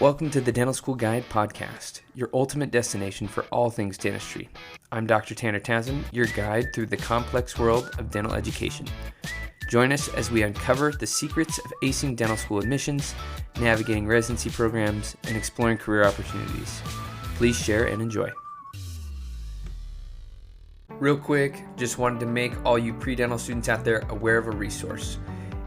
Welcome to the Dental School Guide podcast, your ultimate destination for all things dentistry. I'm Dr. Tanner Townsend, your guide through the complex world of dental education. Join us as we uncover the secrets of acing dental school admissions, navigating residency programs, and exploring career opportunities. Please share and enjoy. Real quick, just wanted to make all you pre-dental students out there aware of a resource.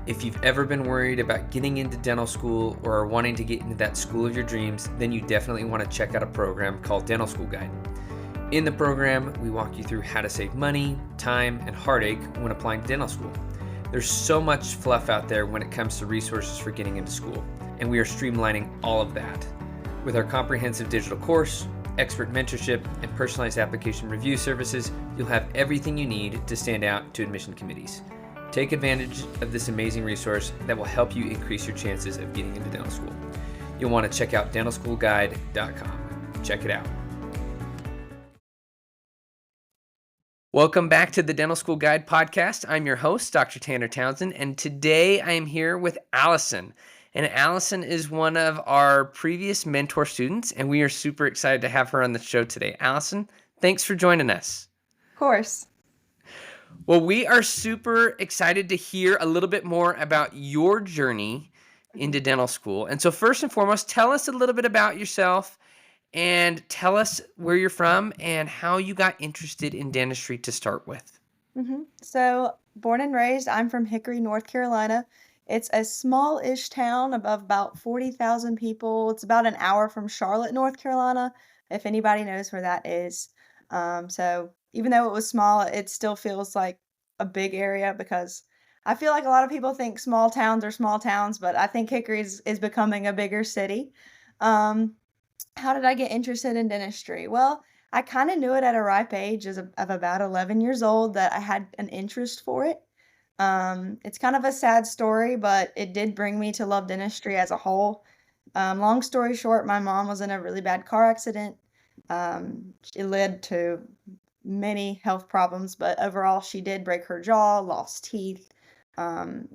If you've ever been worried about getting into dental school or are wanting to get into that school of your dreams, then you definitely want to check out a program called Dental School Guide. In the program, we walk you through how to save money, time, and heartache when applying to dental school. There's so much fluff out there when it comes to resources for getting into school, and we are streamlining all of that. With our comprehensive digital course, expert mentorship, and personalized application review services, you'll have everything you need to stand out to admission committees. Take advantage of this amazing resource that will help you increase your chances of getting into dental school. You'll want to check out dentalschoolguide.com. Check it out. Welcome back to the Dental School Guide podcast. I'm your host, Dr. Tanner Townsend, and today I am here with Alyson. And Alyson is one of our previous mentor students, and we are super excited to have her on the show today. Alyson, thanks for joining us. Of course. Well, we are super excited to hear a little bit more about your journey into dental school. And so first and foremost, tell us a little bit about yourself and tell us where you're from and how you got interested in dentistry to start with. So, born and raised, I'm from Hickory, North Carolina. It's a small-ish town of about 40,000 people. It's about an hour from Charlotte, North Carolina, if anybody knows where that is. So even though it was small, it still feels like a big area because I feel like a lot of people think small towns are small towns, but I think Hickory is becoming a bigger city. Um, how did I get interested in dentistry? Well, I kind of knew it at a ripe age of about 11 years old that I had an interest for it. It's kind of a sad story, but it did bring me to love dentistry as a whole. Long story short, my mom was in a really bad car accident. It led to many health problems, but overall she did break her jaw, lost teeth,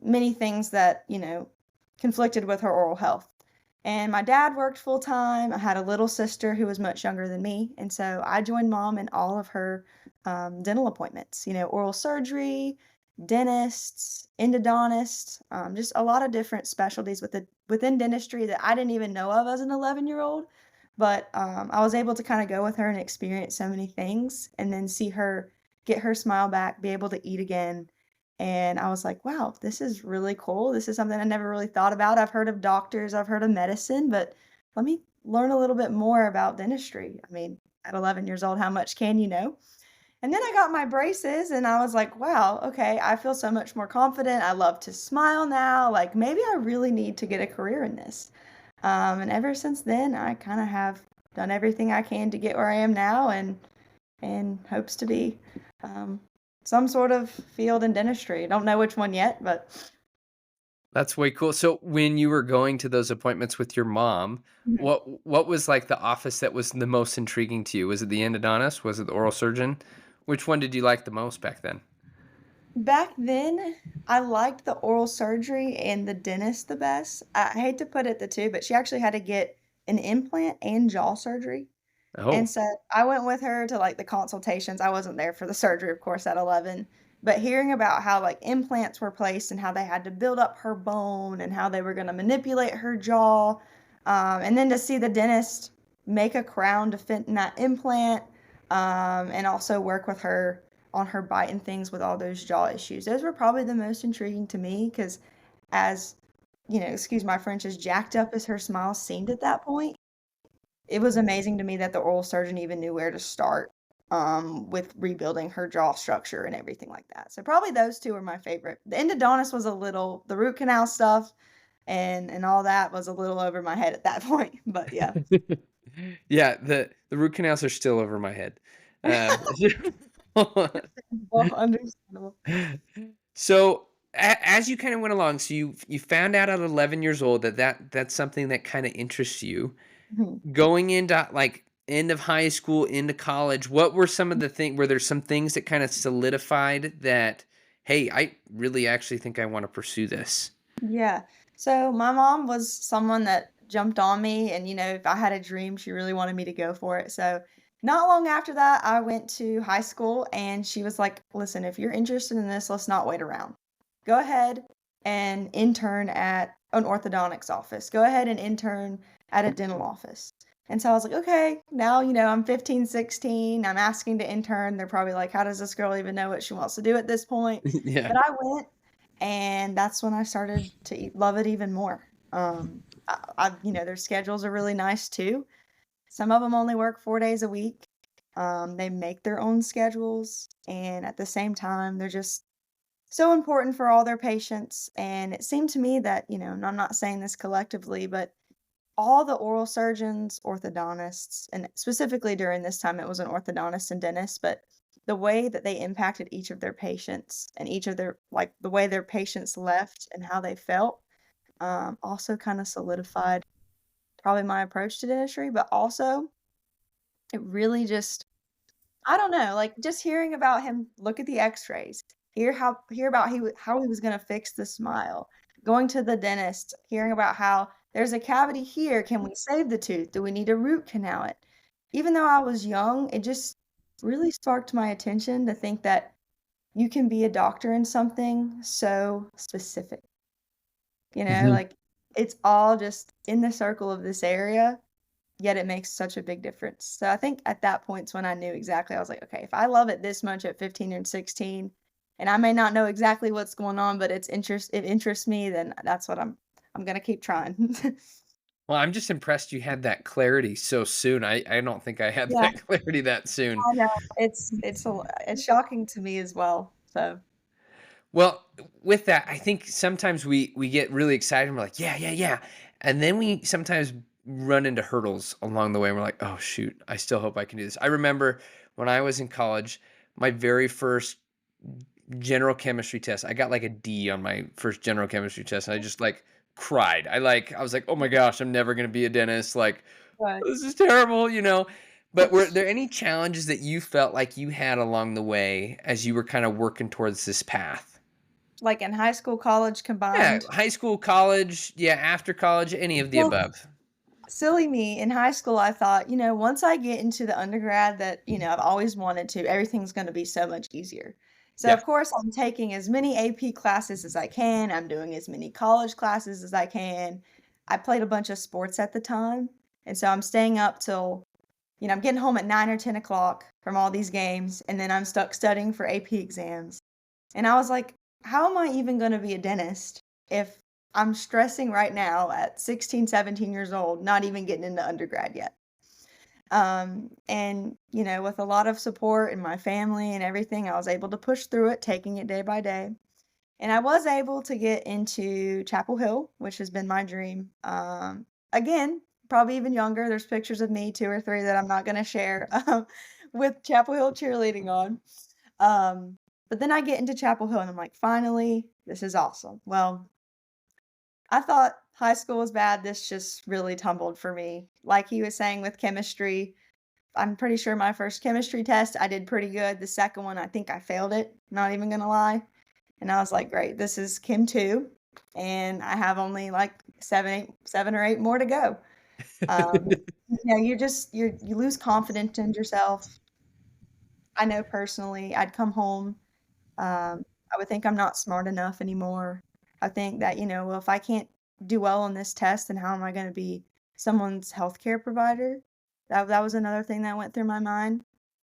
many things that, conflicted with her oral health. And my dad worked full time. I had a little sister who was much younger than me. And so I joined mom in all of her dental appointments, oral surgery, dentists, endodontists, just a lot of different specialties within dentistry that I didn't even know of as an 11-year-old. But I was able to kind of go with her and experience so many things and then see her get her smile back, be able to eat again. And I was like, wow, this is really cool. This is something I never really thought about. I've heard of doctors, I've heard of medicine, but let me learn a little bit more about dentistry. I mean, at 11 years old, how much can you know? And then I got my braces and I was like, wow, okay, I feel so much more confident. I love to smile now. Like maybe I really need to get a career in this. And ever since then, I kind of have done everything I can to get where I am now and hopes to be some sort of field in dentistry. Don't know which one yet, but That's way cool. So when you were going to those appointments with your mom, what was like the office that was the most intriguing to you? Was it the endodontist? Was it the oral surgeon? Which one did you like the most back then? back then, I liked the oral surgery and the dentist the best. I hate to put it the two, but she actually had to get an implant and jaw surgery. And Oh, so I went with her to like the consultations. I wasn't there for the surgery, of course, at 11, but hearing about how like implants were placed and how they had to build up her bone and how they were going to manipulate her jaw, and then to see the dentist make a crown to fit in that implant, and also work with her on her bite and things with all those jaw issues. Those were probably the most intriguing to me because as, excuse my French, as jacked up as her smile seemed at that point, it was amazing to me that the oral surgeon even knew where to start with rebuilding her jaw structure and everything like that. So probably those two are my favorite. The endodontist was the root canal stuff and all that was a little over my head at that point. But yeah. yeah. The root canals are still over my head. Well, understandable. So as you kind of went along, so you found out at 11 years old that's something that kind of interests you. Mhm. Going into like end of high school, into college, what were some of the things, were there some things that kind of solidified that, hey, I really actually think I want to pursue this? Yeah. So my mom was someone that jumped on me, and, if I had a dream, she really wanted me to go for it. So, not long after that, I went to high school, and she was like, "Listen, if you're interested in this, let's not wait around. Go ahead and intern at an orthodontics office. Go ahead and intern at a dental office." And so I was like, "Okay." Now, I'm 15, 16. I'm asking to intern. They're probably like, "How does this girl even know what she wants to do at this point?" Yeah. But I went, and that's when I started to love it even more. Their schedules are really nice too. Some of them only work 4 days a week. They make their own schedules, and at the same time, they're just so important for all their patients. And it seemed to me that, and I'm not saying this collectively, but all the oral surgeons, orthodontists, and specifically during this time, it was an orthodontist and dentist, but the way that they impacted each of their patients and each of their, like the way their patients left and how they felt, also kind of solidified probably my approach to dentistry, but also it really just, I don't know, like, just hearing about him look at the X-rays, hear about how he was gonna fix the smile, going to the dentist, hearing about how there's a cavity here, can we save the tooth? Do we need to root canal it? Even though I was young, it just really sparked my attention to think that you can be a doctor in something so specific, Mhm. like, it's all just in the circle of this area, yet it makes such a big difference. So I think at that point's when I knew exactly. I was like, "Okay, if I love it this much at 15 and 16, and I may not know exactly what's going on, but it interests me, then that's what I'm gonna keep trying." Well, I'm just impressed you had that clarity so soon. I don't think I had Yeah, that clarity that soon. I know. It's shocking to me as well. So, Well, with that, I think sometimes we get really excited and we're like, "Yeah, yeah, yeah." And then we sometimes run into hurdles along the way and we're like, "Oh, shoot, I still hope I can do this." I remember when I was in college, my very first general chemistry test, I got like a D on my first general chemistry test, and I just like cried. I was like, "Oh my gosh, I'm never gonna be a dentist. Like, but this is terrible." But were there any challenges that you felt like you had along the way as you were kind of working towards this path? like in high school, college Yeah, combined. high school, college, yeah, after college, any of the Well, above. silly me, in high school, I thought, once I get into the undergrad that, I've always wanted to, everything's gonna be so much easier. So, Yeah. of course, I'm taking as many AP classes as I can, I'm doing as many college classes as I can. I played a bunch of sports at the time, and so I'm staying up till, I'm getting home at 9 or 10 o'clock from all these games, and then I'm stuck studying for AP exams. And I was like, "How am I even gonna be a dentist if I'm stressing right now at 16, 17 years old, not even getting into undergrad yet?" And, with a lot of support and my family and everything, I was able to push through it, taking it day by day. And I was able to get into Chapel Hill, which has been my dream. Again, probably even younger. There's pictures of me, 2 or 3 that I'm not gonna share, with Chapel Hill cheerleading on. Um, but then I get into Chapel Hill and I'm like, "Finally, this is awesome." Well, I thought high school was bad. This just really tumbled for me. Like he was saying with chemistry, I'm pretty sure my first chemistry test, I did pretty good. The second one, I think I failed it, not even gonna lie. And I was like, "Great, this is Chem 2, and I have only like 7 or 8 more to go." You lose confidence in yourself. I know personally, I'd come home, I would think I'm not smart enough anymore. I think that, well, if I can't do well on this test, then how am I gonna be someone's healthcare provider? That was another thing that went through my mind.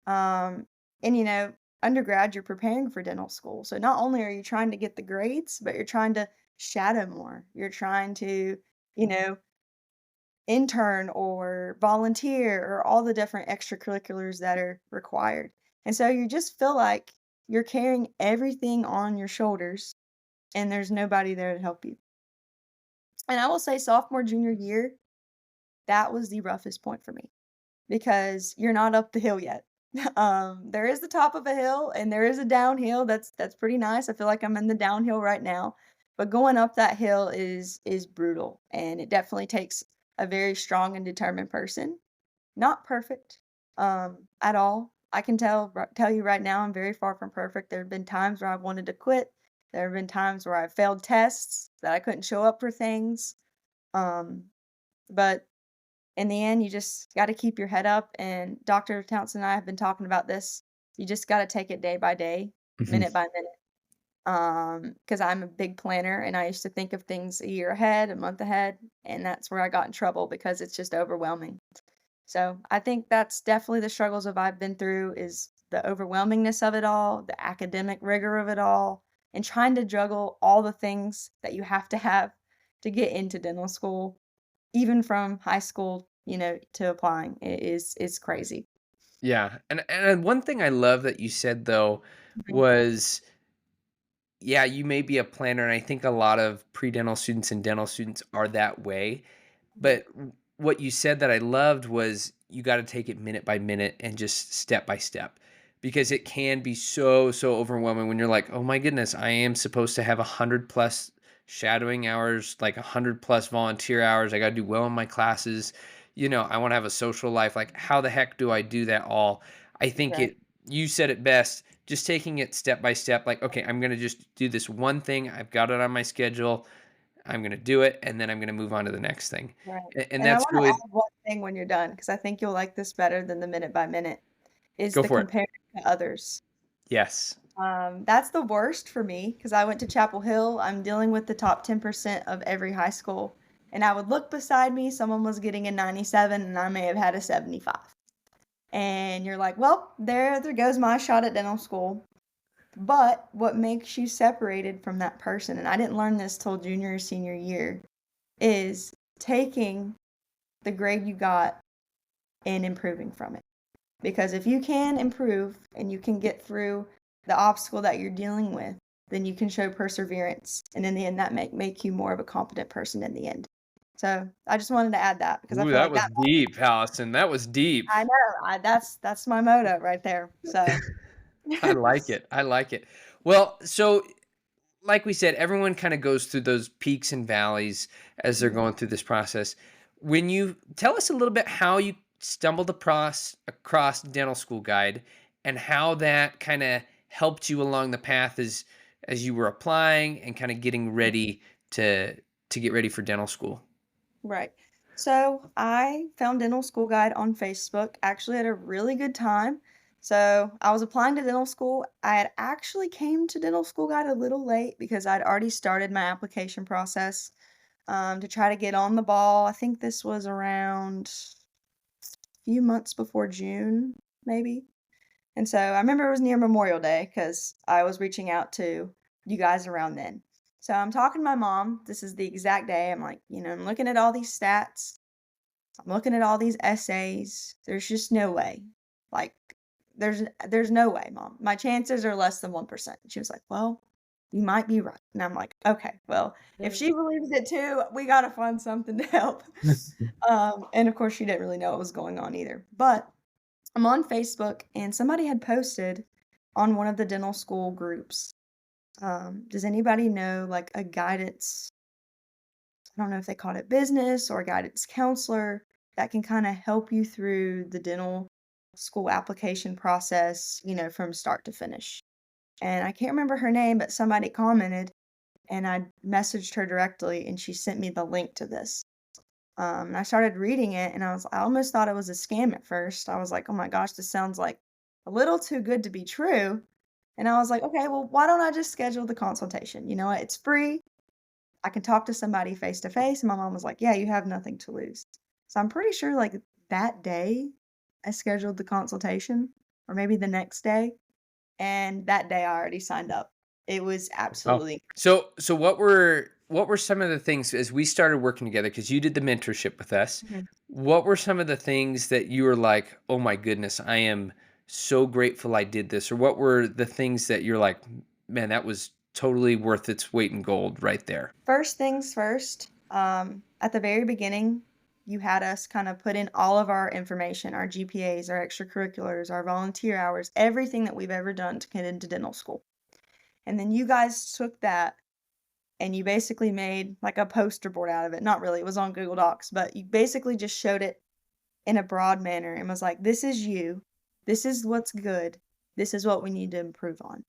Um, and, undergrad, you're preparing for dental school. So not only are you trying to get the grades, but you're trying to shadow more. You're trying to, you know, intern or volunteer or all the different extracurriculars that are required. And so you just feel like you're carrying everything on your shoulders and there's nobody there to help you. And I will say sophomore, junior year, that was the roughest point for me because you're not up the hill yet. There is the top of a hill and there is a downhill that's pretty nice. I feel like I'm in the downhill right now, but going up that hill is brutal and it definitely takes a very strong and determined person. Not perfect, at all. I can tell you right now I'm very far from perfect. There have been times where I've wanted to quit. There have been times where I've failed tests, that I couldn't show up for things. Um, But in the end, you just got to keep your head up. And Dr. Townsend and I have been talking about this. You just got to take it day by day, Mhm. minute by minute. Because I'm a big planner and I used to think of things a year ahead, a month ahead, and that's where I got in trouble because it's just overwhelming. So I think that's definitely the struggles of I've been through is the overwhelmingness of it all, the academic rigor of it all, and trying to juggle all the things that you have to get into dental school, even from high school, to applying. It's crazy. Yeah, and one thing I love that you said though Mhm. was, yeah, you may be a planner, and I think a lot of pre-dental students and dental students are that way. Mhm. But what you said that I loved was you gotta take it minute by minute and just step by step, because it can be so, so overwhelming when you're like, "Oh my goodness, I am supposed to have 100 plus shadowing hours, like 100 plus volunteer hours. I gotta do well in my classes. I wanna have a social life. Like, how the heck do I do that all?" I think Right, you said it best, just taking it step by step, like, "Okay, I'm gonna just do this one thing. I've got it on my schedule. I'm gonna do it, and then I'm gonna move on to the next thing." right. And And I that's wanna really add one thing when you're done, because I think you'll like this better than the minute by minute, is go the for it. comparing to others. Yes. That's the worst for me because I went to Chapel Hill. I'm dealing with the top 10% of every high school. And I would look beside me, someone was getting a 97 and I may have had a 75. And you're like, well, there goes my shot at dental school. But what makes you separated from that person, and I didn't learn this till junior or senior year, is taking the grade you got and improving from it. Because if you can improve and you can get through the obstacle that you're dealing with, then you can show perseverance. And in the end, that make you more of a competent person in the end. So I just wanted to add that because I Ooh, feel that like was that deep, Allison. That was deep. I know that's my motto right there. So I like it. I like it. Well, so like we said, everyone kind of goes through those peaks and valleys as they're Mhm. going through this process. When you tell us a little bit how you stumbled across Dental School Guide and how that kind of helped you along the path as you were applying and kind of getting ready to get ready for dental school. Right. So I found Dental School Guide on Facebook, actually had a really good time. So I was applying to dental school. I had actually came to Dental School Guide a little late because I'd already started my application process to try to get on the ball. I think this was around a few months before June, maybe. And so I remember it was near Memorial Day because I was reaching out to you guys around then. So I'm talking to my mom. This is the exact day. I'm like, I'm looking at all these stats. I'm looking at all these essays. There's just no way. Like, there's no way, mom. My chances are less than 1%. She was like, well, you might be right. And I'm like, okay, well, if she believes it too, we gotta find something to help. And of course, she didn't really know what was going on either. But I'm on Facebook and somebody had posted on one of the dental school groups. Does anybody know like a guidance? I don't know if they called it business or a guidance counselor that can kind of help you through the dental school application process, from start to finish. And I can't remember her name, but somebody commented and I messaged her directly and she sent me the link to this. And I started reading it and I almost thought it was a scam at first. I was like, "Oh my gosh, this sounds like a little too good to be true." And I was like, "Okay, well, why don't I just schedule the consultation? You know what? It's free. I can talk to somebody face to face." And my mom was like, "Yeah, you have nothing to lose." So I'm pretty sure like that day I scheduled the consultation or maybe the next day, and that day I already signed up. It was Oh, absolutely so what were some of the things as we started working together? Because you did the mentorship with us. Mhm. What were some of the things that you were like, "Oh my goodness, I am so grateful I did this," or what were the things that you're like, "Man, that was totally worth its weight in gold right there." First things first, at the very beginning, you had us kind of put in all of our information, our GPAs, our extracurriculars, our volunteer hours, everything that we've ever done to get into dental school. And then you guys took that and you basically made like a poster board out of it. Not really, it was on Google Docs, but you basically just showed it in a broad manner and was like, this is you. This is what's good. This is what we need to improve on.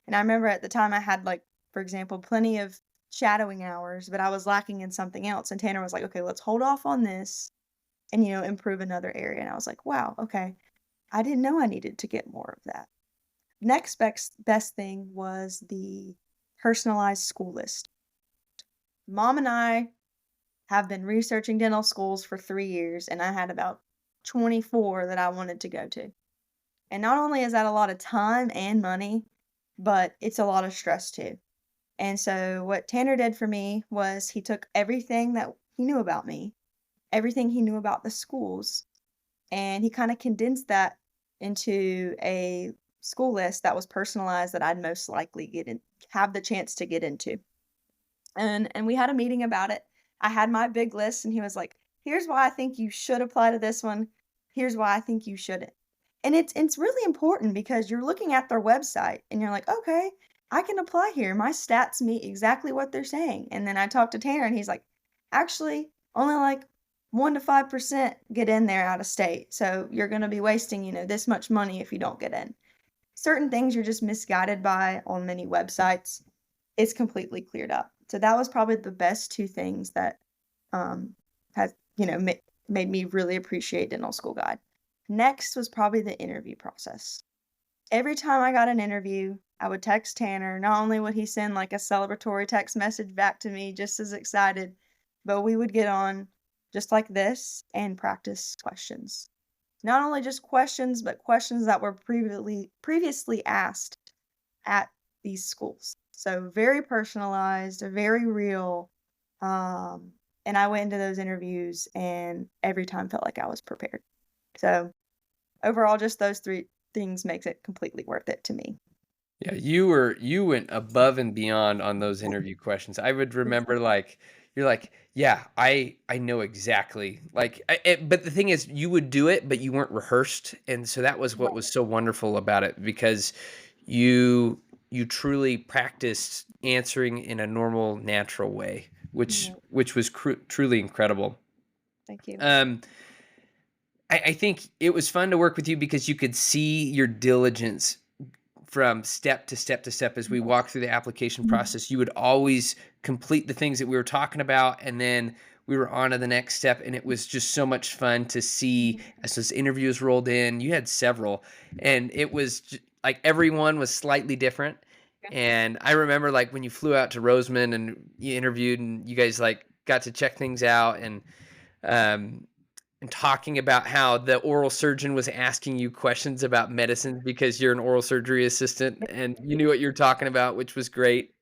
And I remember at the time I had like, for example, plenty of shadowing hours, but I was lacking in something else. And Tanner was like, okay, let's hold off on this and, improve another area. And I was like, wow, okay. I didn't know I needed to get more of that. Next best thing was the personalized school list. Mom and I have been researching dental schools for 3 years, and I had about 24 that I wanted to go to. And not only is that a lot of time and money, but it's a lot of stress too. And so what Tanner did for me was he took everything that he knew about me, everything he knew about the schools, and he kind of condensed that into a school list that was personalized that I'd most likely have the chance to get into. And we had a meeting about it. I had my big list and he was like, "Here's why I think you should apply to this one. Here's why I think you shouldn't." And it's really important because you're looking at their website and you're like, "Okay, I can apply here. My stats meet exactly what they're saying." And then I talked to Tanner and he's like, "Actually, only like 1 to 5% get in there out of state. So you're going to be wasting, this much money if you don't get in." Certain things you're just misguided by on many websites, it's completely cleared up. So that was probably the best 2 things that, has, made me really appreciate Dental School Guide. Next was probably the interview process. Every time I got an interview, I would text Tanner. Not only would he send like a celebratory text message back to me just as excited, but we would get on just like this and practice questions. Not only just questions, but questions that were previously asked at these schools. So very personalized, very real. And I went into those interviews and every time felt like I was prepared. So overall, just those 3 things makes it completely worth it to me. Yeah, you went above and beyond on those interview questions. I would remember like you're like, yeah, I know exactly. Like, but the thing is, you would do it, but you weren't rehearsed, and so that was what Right. was so wonderful about it because you you truly practiced answering in a normal, natural way, which Right. was truly incredible. Thank you. Um, I think it was fun to work with you because you could see your diligence from step to step to step as we Yes. walk through the application process. You would always complete the things that we were talking about, and then we were on to the next step. And it was just so much fun to see as those interviews rolled in. You had several, and it was like everyone was slightly different. Yeah. And I remember like when you flew out to Roseman and you interviewed, and you guys like got to check things out, um, and talking about how the oral surgeon was asking you questions about medicine because you're an oral surgery assistant and you knew what you were talking about, which was great.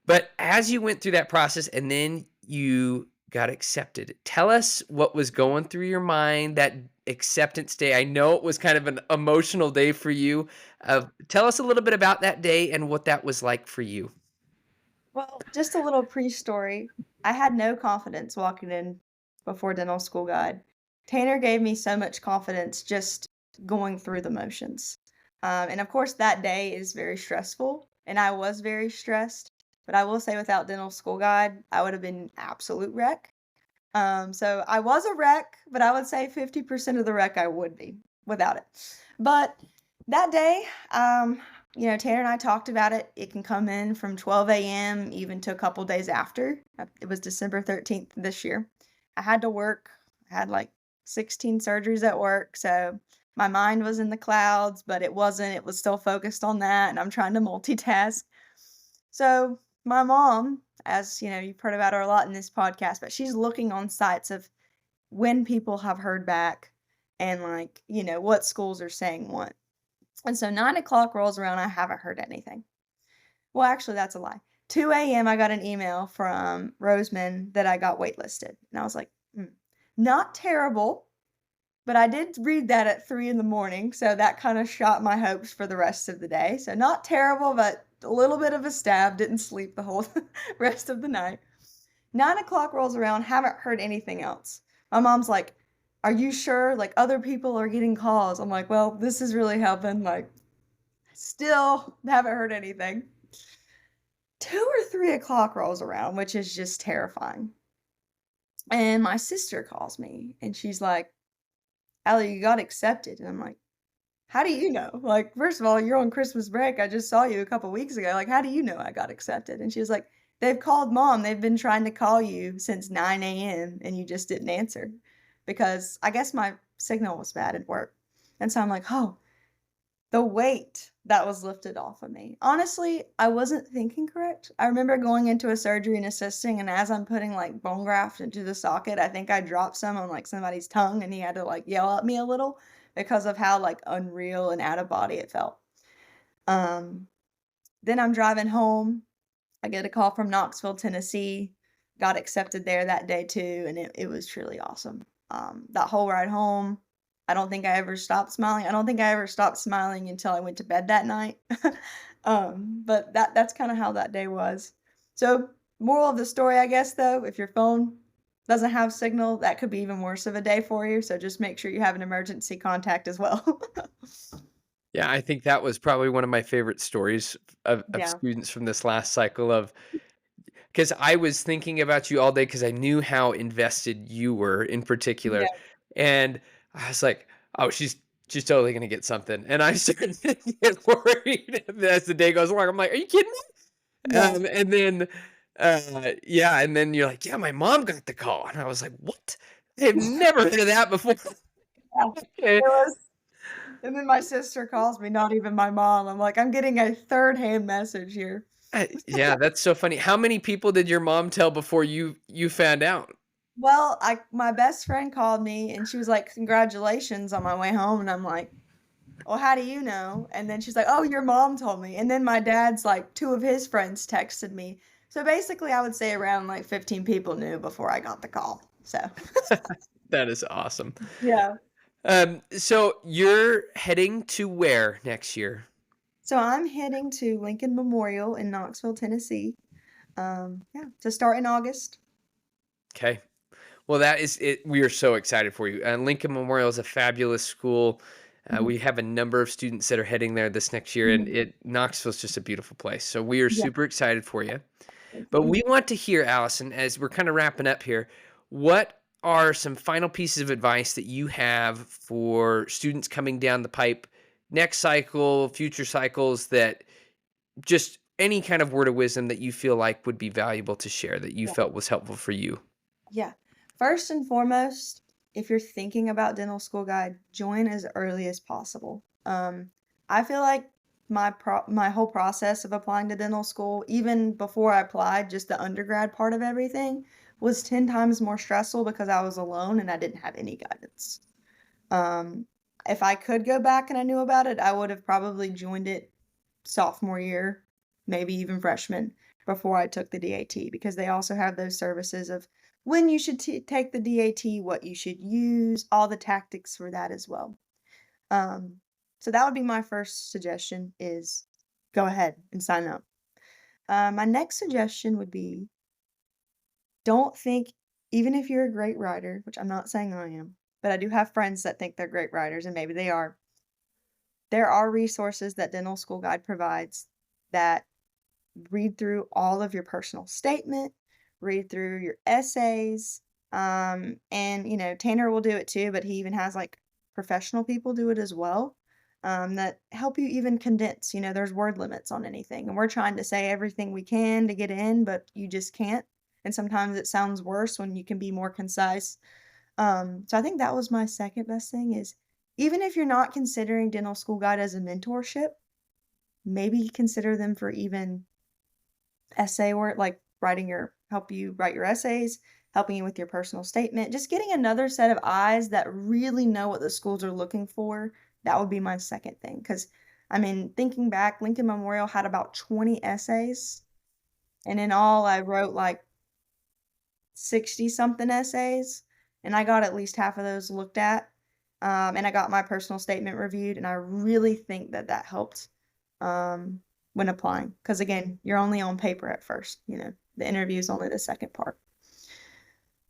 But as you went through that process and then you got accepted, tell us what was going through your mind that acceptance day. I know it was kind of an emotional day for you. Tell us a little bit about that day and what that was like for you. Well, just a little pre-story. I had no confidence walking in before Dental School Guide. Tanner gave me so much confidence just going through the motions. And of course, that day is very stressful, and I was very stressed. But I will say, without Dental School Guide, I would have been an absolute wreck. So I was a wreck, but I would say 50% of the wreck I would be without it. But that day, Tanner and I talked about it. It can come in from 12 a.m. even to a couple days after. It was December 13th this year. I had to work. I had like 16 surgeries at work. So my mind was in the clouds, but it wasn't. It was still focused on that. And I'm trying to multitask. So my mom, as you've heard about her a lot in this podcast, but she's looking on sites of when people have heard back and like, what schools are saying what. And so 9 o'clock rolls around, I haven't heard anything. Well, actually, that's a lie. 2 a.m., I got an email from Roseman that I got waitlisted. And I was like, not terrible, but I did read that at 3 in the morning. So that kind of shot my hopes for the rest of the day. So not terrible, but a little bit of a stab. Didn't sleep the whole rest of the night. 9 o'clock rolls around, haven't heard anything else. My mom's like, "Are you sure? Like, other people are getting calls." I'm like, "Well, this is really helping." Like, still haven't heard anything. 2 or 3 o'clock rolls around, which is just terrifying. And my sister calls me and she's like, "Allie, you got accepted." And I'm like, "How do you know? Like, first of all, you're on Christmas break. I just saw you a couple weeks ago. Like, how do you know I got accepted?" And she was like, they've called mom. They've been trying to call you since 9 a.m. and you just didn't answer because I guess my signal was bad at work. And so I'm like, oh, the weight that was lifted off of me. Honestly, I wasn't thinking correct. I remember going into a surgery and assisting, and as I'm putting like bone graft into the socket, I think I dropped some on like somebody's tongue, and he had to like yell at me a little because of how like unreal and out of body it felt. Um, then I'm driving home. I get a call from Knoxville, Tennessee. Got accepted there that day too, and it was truly awesome. That whole ride home, I don't think I ever stopped smiling. I don't think I ever stopped smiling until I went to bed that night. But that's kind of how that day was. So, moral of the story, I guess, though, if your phone doesn't have signal, that could be even worse of a day for you. So just make sure you have an emergency contact as well. Yeah, I think that was probably one of my favorite stories of Yeah. students from this last cycle of because I was thinking about you all day because I knew how invested you were in Yeah. particular. And I was like, oh, she's totally gonna get something. And I started to get worried as the day goes along. I'm like, are you kidding me? Yeah. And then yeah, and then you're like, yeah, my mom got the call. And I was like, what? I've never heard of that before. Yeah. It was And then my sister calls me, not even my mom. I'm like, "I'm getting a third-hand message here." Yeah, that's so funny. How many people did your mom tell before you found out? Well, I my best friend called me and she was like, "Congratulations," on my way home, and I'm like, "Well, how do you know?" And then she's like, "Oh, your mom told me." And then my dad's like 2 of his friends texted me. So basically, I would say around like 15 people knew before I got the call. So, That is awesome. yeah. So you're heading to where next year? So I'm heading to Lincoln Memorial in Knoxville, Tennessee. Yeah, to start in August. Okay. Well, that is it. We are so excited for you. Lincoln Memorial is a fabulous school. Mhm. We have a number of students that are heading there this next year, and Mhm. it Knoxville's just a beautiful place. So we are Yeah, super excited for you. thank But you. we want to hear, Allison, as we're kind of wrapping up here, what are some final pieces of advice that you have for students coming down the pipe next cycle, future cycles, that just any kind of word of wisdom that you feel like would be valuable to share that you Yeah. felt was helpful for you? Yeah. First and foremost, if you're thinking about dental school guide, join as early as possible. I feel like my whole process of applying to dental school, even before I applied, just the undergrad part of everything, was 10 times more stressful because I was alone and I didn't have any guidance. Um, if I could go back and I knew about it, I would have probably joined it sophomore year, maybe even freshman, before I took the DAT because they also have those services of when you should take the DAT, what you should use, all the tactics for that as well. Um, so that would be my first suggestion is go ahead and sign up. My next suggestion would be don't think, even if you're a great writer, which I'm not saying I am, but I do have friends that think they're great writers and maybe they are. There are resources that Dental School Guide provides that read through all of your personal statement, read through your essays, and Tanner will do it too, but he even has like professional people do it as well. That help you even condense. There's word limits on anything, and we're trying to say everything we can to get in, but you just can't. And sometimes it sounds worse when you can be more concise. So I think that was my second best thing is even if you're not considering Dental School Guide as a mentorship, maybe consider them for even essay work, like help you write your essays, helping you with your personal statement, just getting another set of eyes that really know what the schools are looking for. That would be my second thing. Because, I mean, thinking back, Lincoln Memorial had about 20 essays, and in all, I wrote like 60 something essays, and I got at least half of those looked at. And I got my personal statement reviewed, and I really think that that helped when applying. Because again, you're only on paper at first, the interview is only the second part.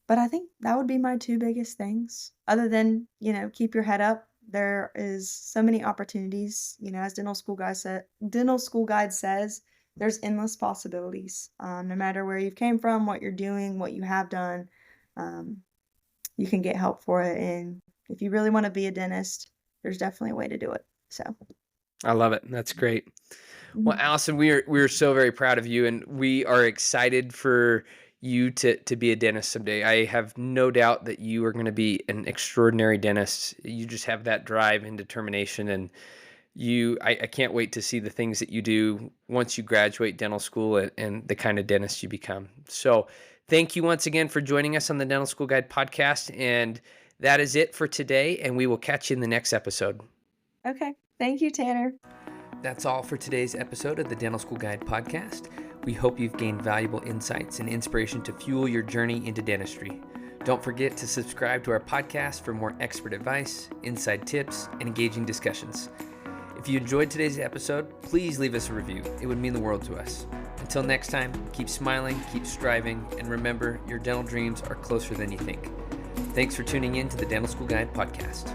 But I think that would be my two biggest things, other than, keep your head up. There is so many opportunities, as Dental School Guide says, there's endless possibilities. No matter where you came from, what you're doing, what you have done, um, you can get help for it. And if you really want to be a dentist, there's definitely a way to do it. So, I love it. That's great. Well, Mhm. Alyson, we are so very proud of you, and we are excited for you to be a dentist someday. I have no doubt that you are going to be an extraordinary dentist. You just have that drive and determination, and I can't wait to see the things that you do once you graduate dental school and the kind of dentist you become. So, thank you once again for joining us on the Dental School Guide podcast, and that is it for today. And we will catch you in the next episode. Okay. Thank you, Tanner. That's all for today's episode of the Dental School Guide podcast. We hope you've gained valuable insights and inspiration to fuel your journey into dentistry. Don't forget to subscribe to our podcast for more expert advice, inside tips, and engaging discussions. If you enjoyed today's episode, please leave us a review. It would mean the world to us. Until next time, keep smiling, keep striving, and remember, your dental dreams are closer than you think. Thanks for tuning in to the Dental School Guide podcast.